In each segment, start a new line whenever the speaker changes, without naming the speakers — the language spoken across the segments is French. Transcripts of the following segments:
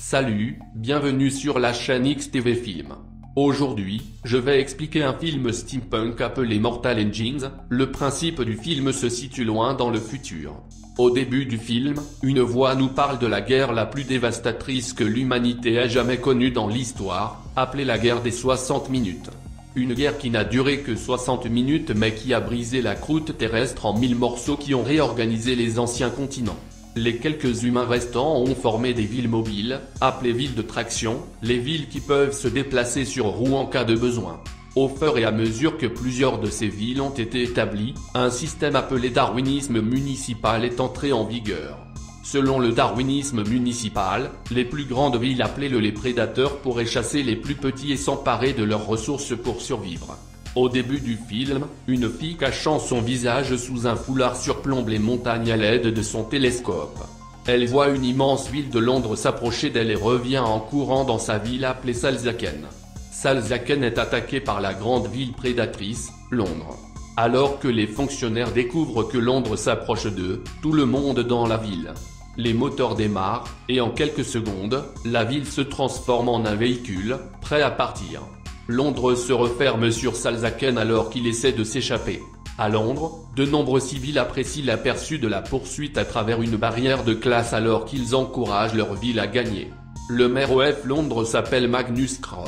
Salut, bienvenue sur la chaîne XTV Film. Aujourd'hui, je vais expliquer un film steampunk appelé Mortal Engines. Le principe du film se situe loin dans le futur. Au début du film, une voix nous parle de la guerre la plus dévastatrice que l'humanité ait jamais connue dans l'histoire, appelée la guerre des 60 minutes. Une guerre qui n'a duré que 60 minutes mais qui a brisé la croûte terrestre en 1000 morceaux qui ont réorganisé les anciens continents. Les quelques humains restants ont formé des villes mobiles, appelées villes de traction, les villes qui peuvent se déplacer sur roues en cas de besoin. Au fur et à mesure que plusieurs de ces villes ont été établies, un système appelé darwinisme municipal est entré en vigueur. Selon le darwinisme municipal, les plus grandes villes appelées les prédateurs pourraient chasser les plus petits et s'emparer de leurs ressources pour survivre. Au début du film, une fille cachant son visage sous un foulard surplombe les montagnes à l'aide de son télescope. Elle voit une immense ville de Londres s'approcher d'elle et revient en courant dans sa ville appelée Salzaken. Salzaken est attaquée par la grande ville prédatrice, Londres. Alors que les fonctionnaires découvrent que Londres s'approche d'eux, tout le monde dans la ville. Les moteurs démarrent, et en quelques secondes, la ville se transforme en un véhicule, prêt à partir. Londres se referme sur Salzaken alors qu'il essaie de s'échapper. À Londres, de nombreux civils apprécient l'aperçu de la poursuite à travers une barrière de classe alors qu'ils encouragent leur ville à gagner. Le maire OF Londres s'appelle Magnus Crom.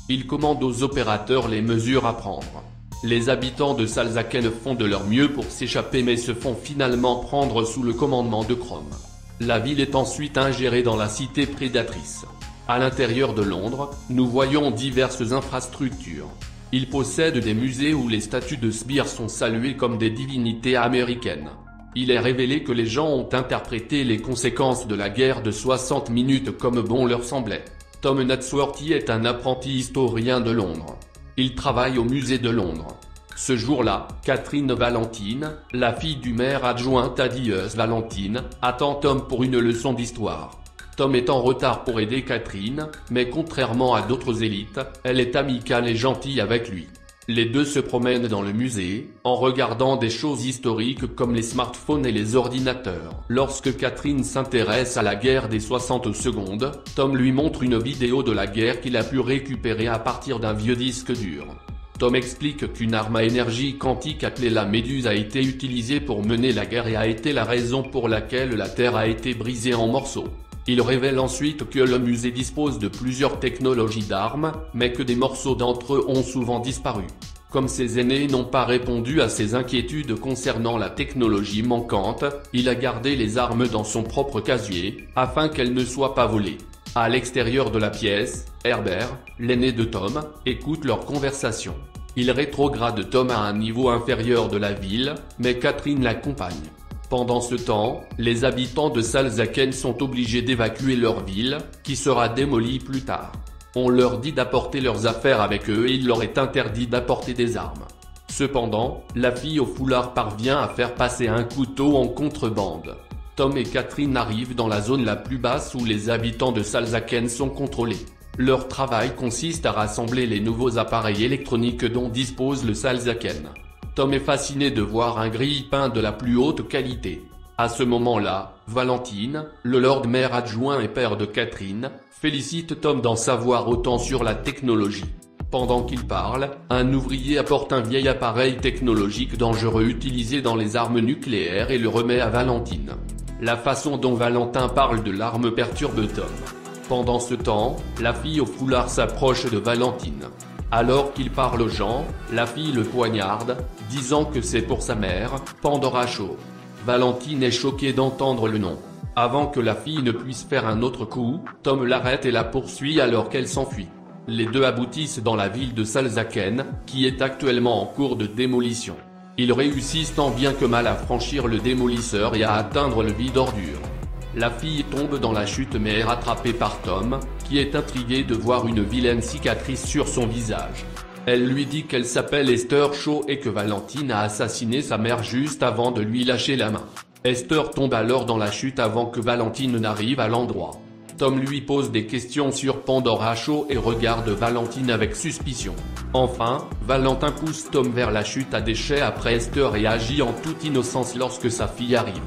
Il commande aux opérateurs les mesures à prendre. Les habitants de Salzaken font de leur mieux pour s'échapper mais se font finalement prendre sous le commandement de Crom. La ville est ensuite ingérée dans la cité prédatrice. À l'intérieur de Londres, nous voyons diverses infrastructures. Il possède des musées où les statues de sbires sont saluées comme des divinités américaines. Il est révélé que les gens ont interprété les conséquences de la guerre de 60 minutes comme bon leur semblait. Tom Nadsworthy est un apprenti historien de Londres. Il travaille au musée de Londres. Ce jour-là, Catherine Valentine, la fille du maire adjoint Thaddeus Valentine, attend Tom pour une leçon d'histoire. Tom est en retard pour aider Catherine, mais contrairement à d'autres élites, elle est amicale et gentille avec lui. Les deux se promènent dans le musée, en regardant des choses historiques comme les smartphones et les ordinateurs. Lorsque Catherine s'intéresse à la guerre des 60 secondes, Tom lui montre une vidéo de la guerre qu'il a pu récupérer à partir d'un vieux disque dur. Tom explique qu'une arme à énergie quantique appelée la Méduse a été utilisée pour mener la guerre et a été la raison pour laquelle la Terre a été brisée en morceaux. Il révèle ensuite que le musée dispose de plusieurs technologies d'armes, mais que des morceaux d'entre eux ont souvent disparu. Comme ses aînés n'ont pas répondu à ses inquiétudes concernant la technologie manquante, il a gardé les armes dans son propre casier, afin qu'elles ne soient pas volées. À l'extérieur de la pièce, Herbert, l'aîné de Tom, écoute leur conversation. Il rétrograde Tom à un niveau inférieur de la ville, mais Catherine l'accompagne. Pendant ce temps, les habitants de Salzaken sont obligés d'évacuer leur ville, qui sera démolie plus tard. On leur dit d'apporter leurs affaires avec eux et il leur est interdit d'apporter des armes. Cependant, la fille au foulard parvient à faire passer un couteau en contrebande. Tom et Catherine arrivent dans la zone la plus basse où les habitants de Salzaken sont contrôlés. Leur travail consiste à rassembler les nouveaux appareils électroniques dont dispose le Salzaken. Tom est fasciné de voir un grille-pain de la plus haute qualité. À ce moment-là, Valentine, le Lord Maire adjoint et père de Catherine, félicite Tom d'en savoir autant sur la technologie. Pendant qu'il parle, un ouvrier apporte un vieil appareil technologique dangereux utilisé dans les armes nucléaires et le remet à Valentine. La façon dont Valentin parle de l'arme perturbe Tom. Pendant ce temps, la fille au foulard s'approche de Valentine. Alors qu'il parle aux gens, la fille le poignarde, disant que c'est pour sa mère, Pandora Shaw. Valentine est choquée d'entendre le nom. Avant que la fille ne puisse faire un autre coup, Tom l'arrête et la poursuit alors qu'elle s'enfuit. Les deux aboutissent dans la ville de Salzaken, qui est actuellement en cours de démolition. Ils réussissent tant bien que mal à franchir le démolisseur et à atteindre le vide ordure. La fille tombe dans la chute mais est rattrapée par Tom, qui est intrigué de voir une vilaine cicatrice sur son visage. Elle lui dit qu'elle s'appelle Esther Shaw et que Valentine a assassiné sa mère juste avant de lui lâcher la main. Esther tombe alors dans la chute avant que Valentine n'arrive à l'endroit. Tom lui pose des questions sur Pandora Shaw et regarde Valentine avec suspicion. Enfin, Valentin pousse Tom vers la chute à déchets après Esther et agit en toute innocence lorsque sa fille arrive.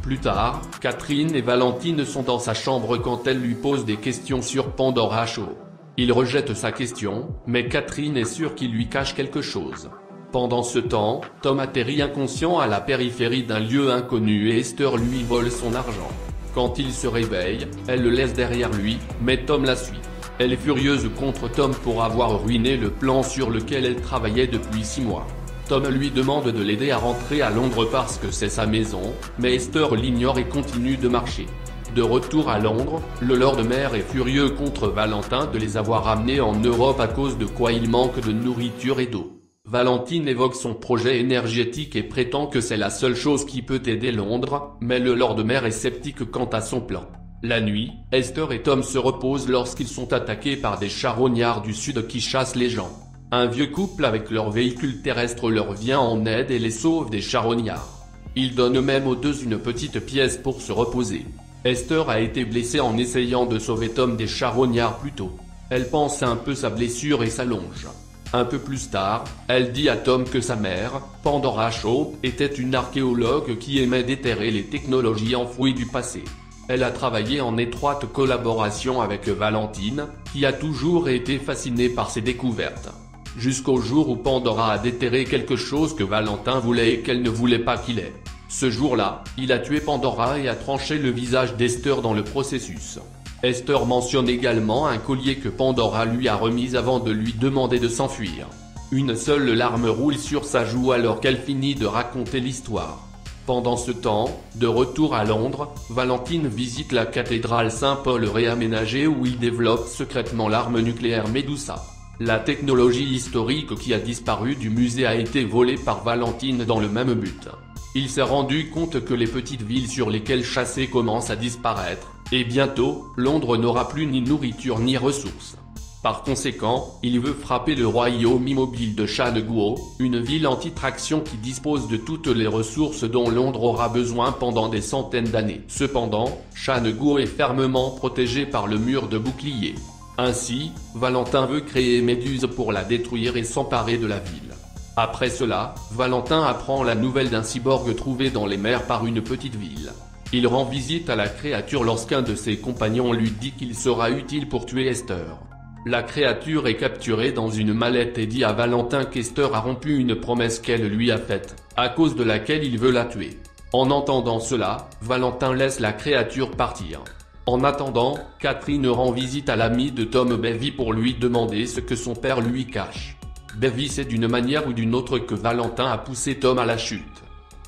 Plus tard, Catherine et Valentine sont dans sa chambre quand elle lui pose des questions sur Pandora Show. Il rejette sa question, mais Catherine est sûre qu'il lui cache quelque chose. Pendant ce temps, Tom atterrit inconscient à la périphérie d'un lieu inconnu et Esther lui vole son argent. Quand il se réveille, elle le laisse derrière lui, mais Tom la suit. Elle est furieuse contre Tom pour avoir ruiné le plan sur lequel elle travaillait depuis 6 mois. Tom lui demande de l'aider à rentrer à Londres parce que c'est sa maison, mais Esther l'ignore et continue de marcher. De retour à Londres, le Lord Mayor est furieux contre Valentin de les avoir ramenés en Europe à cause de quoi il manque de nourriture et d'eau. Valentine évoque son projet énergétique et prétend que c'est la seule chose qui peut aider Londres, mais le Lord Mayor est sceptique quant à son plan. La nuit, Esther et Tom se reposent lorsqu'ils sont attaqués par des charognards du sud qui chassent les gens. Un vieux couple avec leur véhicule terrestre leur vient en aide et les sauve des charognards. Ils donnent même aux deux une petite pièce pour se reposer. Esther a été blessée en essayant de sauver Tom des charognards plus tôt. Elle pense un peu sa blessure et s'allonge. Un peu plus tard, elle dit à Tom que sa mère, Pandora Shaw, était une archéologue qui aimait déterrer les technologies enfouies du passé. Elle a travaillé en étroite collaboration avec Valentine, qui a toujours été fascinée par ses découvertes. Jusqu'au jour où Pandora a déterré quelque chose que Valentin voulait et qu'elle ne voulait pas qu'il ait. Ce jour-là, il a tué Pandora et a tranché le visage d'Esther dans le processus. Esther mentionne également un collier que Pandora lui a remis avant de lui demander de s'enfuir. Une seule larme roule sur sa joue alors qu'elle finit de raconter l'histoire. Pendant ce temps, de retour à Londres, Valentine visite la cathédrale Saint-Paul réaménagée où il développe secrètement l'arme nucléaire Medusa. La technologie historique qui a disparu du musée a été volée par Valentine dans le même but. Il s'est rendu compte que les petites villes sur lesquelles chasser commencent à disparaître, et bientôt, Londres n'aura plus ni nourriture ni ressources. Par conséquent, il veut frapper le royaume immobile de Shan Guo, une ville anti-traction qui dispose de toutes les ressources dont Londres aura besoin pendant des centaines d'années. Cependant, Shan Guo est fermement protégé par le mur de bouclier. Ainsi, Valentin veut créer Méduse pour la détruire et s'emparer de la ville. Après cela, Valentin apprend la nouvelle d'un cyborg trouvé dans les mers par une petite ville. Il rend visite à la créature lorsqu'un de ses compagnons lui dit qu'il sera utile pour tuer Esther. La créature est capturée dans une mallette et dit à Valentin qu'Esther a rompu une promesse qu'elle lui a faite, à cause de laquelle il veut la tuer. En entendant cela, Valentin laisse la créature partir. En attendant, Catherine rend visite à l'ami de Tom Bevi pour lui demander ce que son père lui cache. Bevi sait d'une manière ou d'une autre que Valentin a poussé Tom à la chute.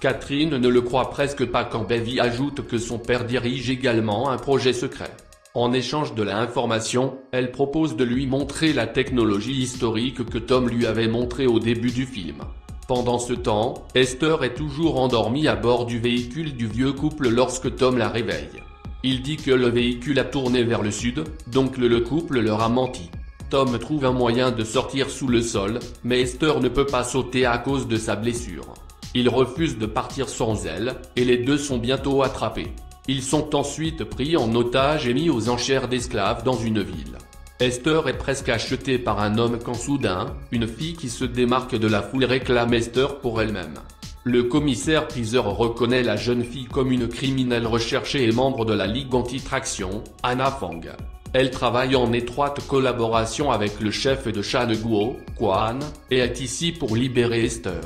Catherine ne le croit presque pas quand Bevi ajoute que son père dirige également un projet secret. En échange de l'information, elle propose de lui montrer la technologie historique que Tom lui avait montrée au début du film. Pendant ce temps, Esther est toujours endormie à bord du véhicule du vieux couple lorsque Tom la réveille. Il dit que le véhicule a tourné vers le sud, donc le couple leur a menti. Tom trouve un moyen de sortir sous le sol, mais Esther ne peut pas sauter à cause de sa blessure. Il refuse de partir sans elle, et les deux sont bientôt attrapés. Ils sont ensuite pris en otage et mis aux enchères d'esclaves dans une ville. Esther est presque achetée par un homme quand soudain, une fille qui se démarque de la foule réclame Esther pour elle-même. Le commissaire-priseur reconnaît la jeune fille comme une criminelle recherchée et membre de la Ligue anti-traction, Anna Fang. Elle travaille en étroite collaboration avec le chef de Shan Guo, Quan, et est ici pour libérer Esther.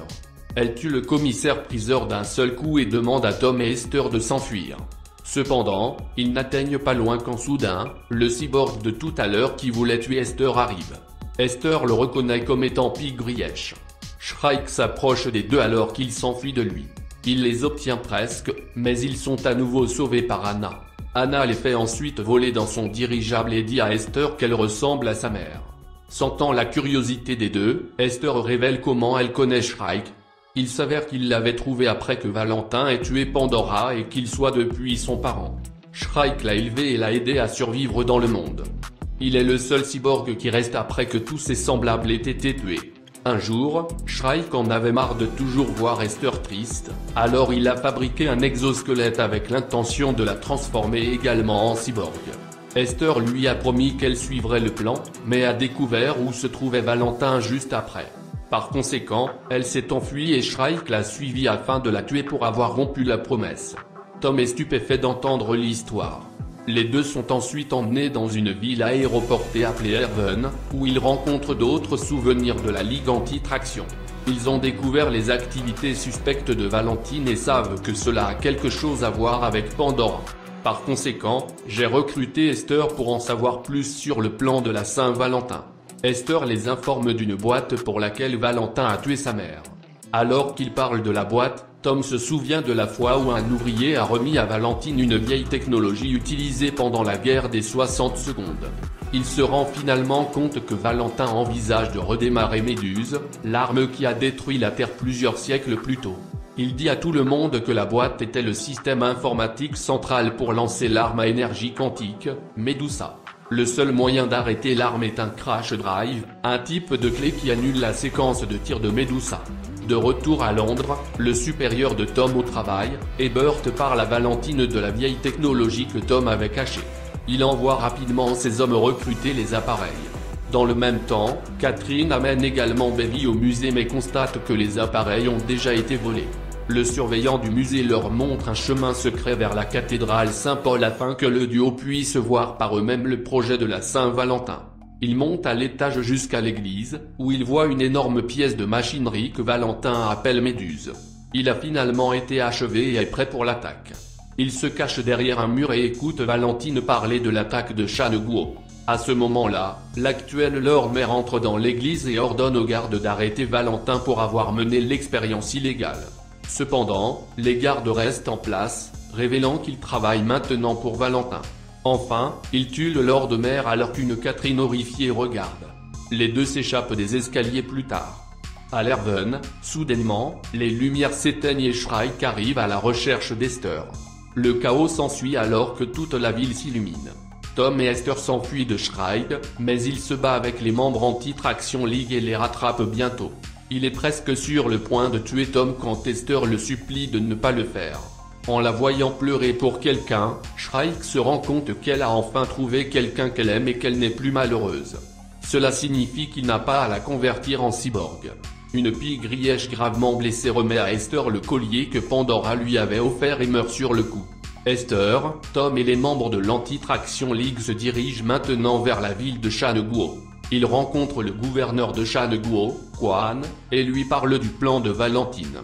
Elle tue le commissaire-priseur d'un seul coup et demande à Tom et Esther de s'enfuir. Cependant, ils n'atteignent pas loin quand soudain, le cyborg de tout à l'heure qui voulait tuer Esther arrive. Esther le reconnaît comme étant Pig Grièche. Shrike s'approche des deux alors qu'il s'enfuit de lui. Il les obtient presque, mais ils sont à nouveau sauvés par Anna. Anna les fait ensuite voler dans son dirigeable et dit à Esther qu'elle ressemble à sa mère. Sentant la curiosité des deux, Esther révèle comment elle connaît Shrike. Il s'avère qu'il l'avait trouvé après que Valentin ait tué Pandora et qu'il soit depuis son parent. Shrike l'a élevé et l'a aidé à survivre dans le monde. Il est le seul cyborg qui reste après que tous ses semblables aient été tués. Un jour, Shrike en avait marre de toujours voir Esther triste, alors il a fabriqué un exosquelette avec l'intention de la transformer également en cyborg. Esther lui a promis qu'elle suivrait le plan, mais a découvert où se trouvait Valentin juste après. Par conséquent, elle s'est enfuie et Shrike l'a suivie afin de la tuer pour avoir rompu la promesse. Tom est stupéfait d'entendre l'histoire. Les deux sont ensuite emmenés dans une ville aéroportée appelée Haven, où ils rencontrent d'autres souvenirs de la Ligue Anti-Traction. Ils ont découvert les activités suspectes de Valentine et savent que cela a quelque chose à voir avec Pandora. Par conséquent, j'ai recruté Esther pour en savoir plus sur le plan de la Saint-Valentin. Esther les informe d'une boîte pour laquelle Valentin a tué sa mère. Alors qu'il parle de la boîte, Tom se souvient de la fois où un ouvrier a remis à Valentine une vieille technologie utilisée pendant la guerre des 60 secondes. Il se rend finalement compte que Valentin envisage de redémarrer Méduse, l'arme qui a détruit la Terre plusieurs siècles plus tôt. Il dit à tout le monde que la boîte était le système informatique central pour lancer l'arme à énergie quantique, Medusa. Le seul moyen d'arrêter l'arme est un crash drive, un type de clé qui annule la séquence de tir de Medusa. De retour à Londres, le supérieur de Tom au travail, Ebert parle à Valentine de la vieille technologie que Tom avait cachée. Il envoie rapidement ses hommes recruter les appareils. Dans le même temps, Catherine amène également Baby au musée mais constate que les appareils ont déjà été volés. Le surveillant du musée leur montre un chemin secret vers la cathédrale Saint-Paul afin que le duo puisse voir par eux-mêmes le projet de la Saint-Valentin. Ils montent à l'étage jusqu'à l'église, où ils voient une énorme pièce de machinerie que Valentin appelle Méduse. Il a finalement été achevé et est prêt pour l'attaque. Il se cache derrière un mur et écoute Valentine parler de l'attaque de Shan-Guo. À ce moment-là, l'actuel Lord Mayor entre dans l'église et ordonne aux gardes d'arrêter Valentin pour avoir mené l'expérience illégale. Cependant, les gardes restent en place, révélant qu'ils travaillent maintenant pour Valentin. Enfin, il tue le Lord Mayor alors qu'une Catherine horrifiée regarde. Les deux s'échappent des escaliers plus tard. À l'Haven, soudainement, les lumières s'éteignent et Shrike arrive à la recherche d'Esther. Le chaos s'ensuit alors que toute la ville s'illumine. Tom et Esther s'enfuient de Shrike, mais il se bat avec les membres Anti-Traction League et les rattrape bientôt. Il est presque sur le point de tuer Tom quand Esther le supplie de ne pas le faire. En la voyant pleurer pour quelqu'un, Shrike se rend compte qu'elle a enfin trouvé quelqu'un qu'elle aime et qu'elle n'est plus malheureuse. Cela signifie qu'il n'a pas à la convertir en cyborg. Une pie grièche gravement blessée remet à Esther le collier que Pandora lui avait offert et meurt sur le coup. Esther, Tom et les membres de l'Anti-Traction League se dirigent maintenant vers la ville de Shan-Guo. Ils rencontrent le gouverneur de Shan-Guo, Quan, et lui parlent du plan de Valentine.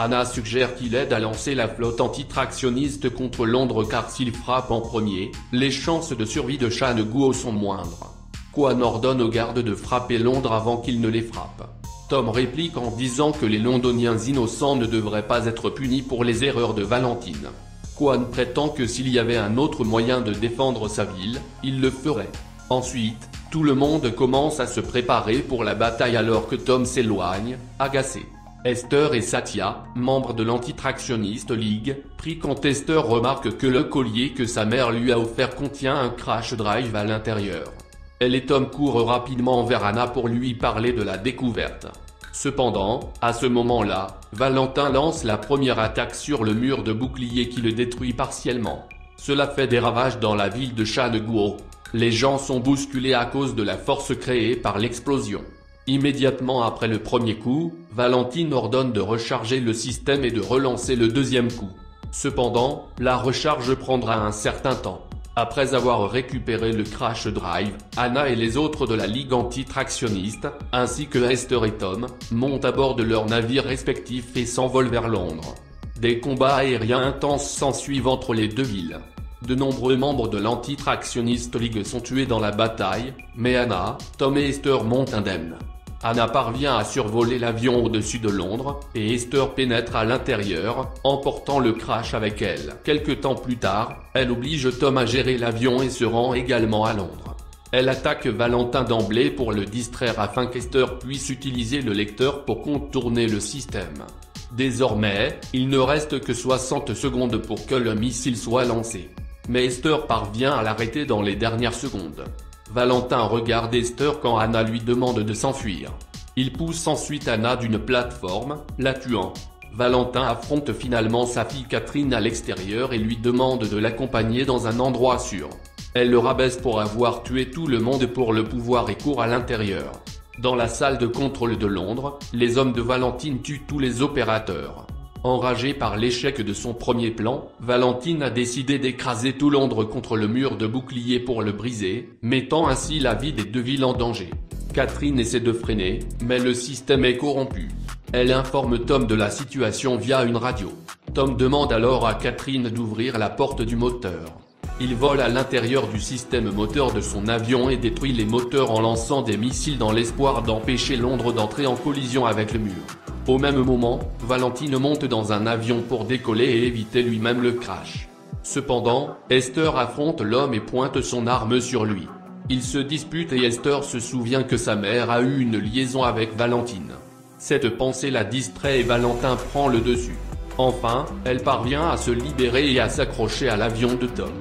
Anna suggère qu'il aide à lancer la flotte antitractionniste contre Londres car s'il frappe en premier, les chances de survie de Shan-Guo sont moindres. Quan ordonne aux gardes de frapper Londres avant qu'ils ne les frappent. Tom réplique en disant que les Londoniens innocents ne devraient pas être punis pour les erreurs de Valentine. Quan prétend que s'il y avait un autre moyen de défendre sa ville, il le ferait. Ensuite, tout le monde commence à se préparer pour la bataille alors que Tom s'éloigne, agacé. Esther et Satya, membres de l'Anti-Tractionniste League, prient quand Esther remarque que le collier que sa mère lui a offert contient un crash drive à l'intérieur. Elle et Tom courent rapidement vers Anna pour lui parler de la découverte. Cependant, à ce moment-là, Valentin lance la première attaque sur le mur de bouclier qui le détruit partiellement. Cela fait des ravages dans la ville de Shan-Guo. Les gens sont bousculés à cause de la force créée par l'explosion. Immédiatement après le premier coup, Valentine ordonne de recharger le système et de relancer le deuxième coup. Cependant, la recharge prendra un certain temps. Après avoir récupéré le crash drive, Anna et les autres de la Ligue Anti-Tractionniste, ainsi que Esther et Tom, montent à bord de leurs navires respectifs et s'envolent vers Londres. Des combats aériens intenses s'ensuivent entre les deux villes. De nombreux membres de l'Anti-Tractionniste League sont tués dans la bataille, mais Anna, Tom et Esther montent indemnes. Anna parvient à survoler l'avion au-dessus de Londres, et Esther pénètre à l'intérieur, emportant le crash avec elle. Quelque temps plus tard, elle oblige Tom à gérer l'avion et se rend également à Londres. Elle attaque Valentin d'emblée pour le distraire afin qu'Esther puisse utiliser le lecteur pour contourner le système. Désormais, il ne reste que 60 secondes pour que le missile soit lancé. Mais Esther parvient à l'arrêter dans les dernières secondes. Valentin regarde Esther quand Anna lui demande de s'enfuir. Il pousse ensuite Anna d'une plateforme, la tuant. Valentin affronte finalement sa fille Catherine à l'extérieur et lui demande de l'accompagner dans un endroit sûr. Elle le rabaisse pour avoir tué tout le monde pour le pouvoir et court à l'intérieur. Dans la salle de contrôle de Londres, les hommes de Valentine tuent tous les opérateurs. Enragée par l'échec de son premier plan, Valentine a décidé d'écraser tout Londres contre le mur de bouclier pour le briser, mettant ainsi la vie des deux villes en danger. Catherine essaie de freiner, mais le système est corrompu. Elle informe Tom de la situation via une radio. Tom demande alors à Catherine d'ouvrir la porte du moteur. Il vole à l'intérieur du système moteur de son avion et détruit les moteurs en lançant des missiles dans l'espoir d'empêcher Londres d'entrer en collision avec le mur. Au même moment, Valentine monte dans un avion pour décoller et éviter lui-même le crash. Cependant, Esther affronte l'homme et pointe son arme sur lui. Ils se disputent et Esther se souvient que sa mère a eu une liaison avec Valentine. Cette pensée la distrait et Valentin prend le dessus. Enfin, elle parvient à se libérer et à s'accrocher à l'avion de Tom.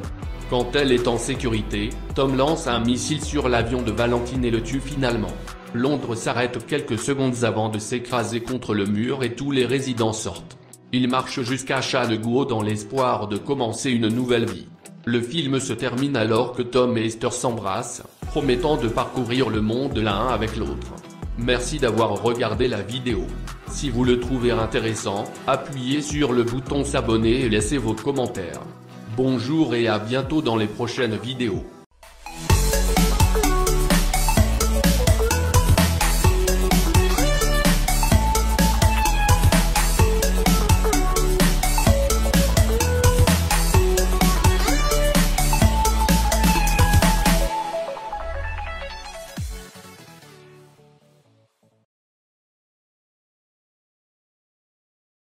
Quand elle est en sécurité, Tom lance un missile sur l'avion de Valentine et le tue finalement. Londres s'arrête quelques secondes avant de s'écraser contre le mur et tous les résidents sortent. Ils marchent jusqu'à Challegou dans l'espoir de commencer une nouvelle vie. Le film se termine alors que Tom et Esther s'embrassent, promettant de parcourir le monde l'un avec l'autre. Merci d'avoir regardé la vidéo. Si vous le trouvez intéressant, appuyez sur le bouton s'abonner et laissez vos commentaires. Bonjour et à bientôt dans les prochaines vidéos.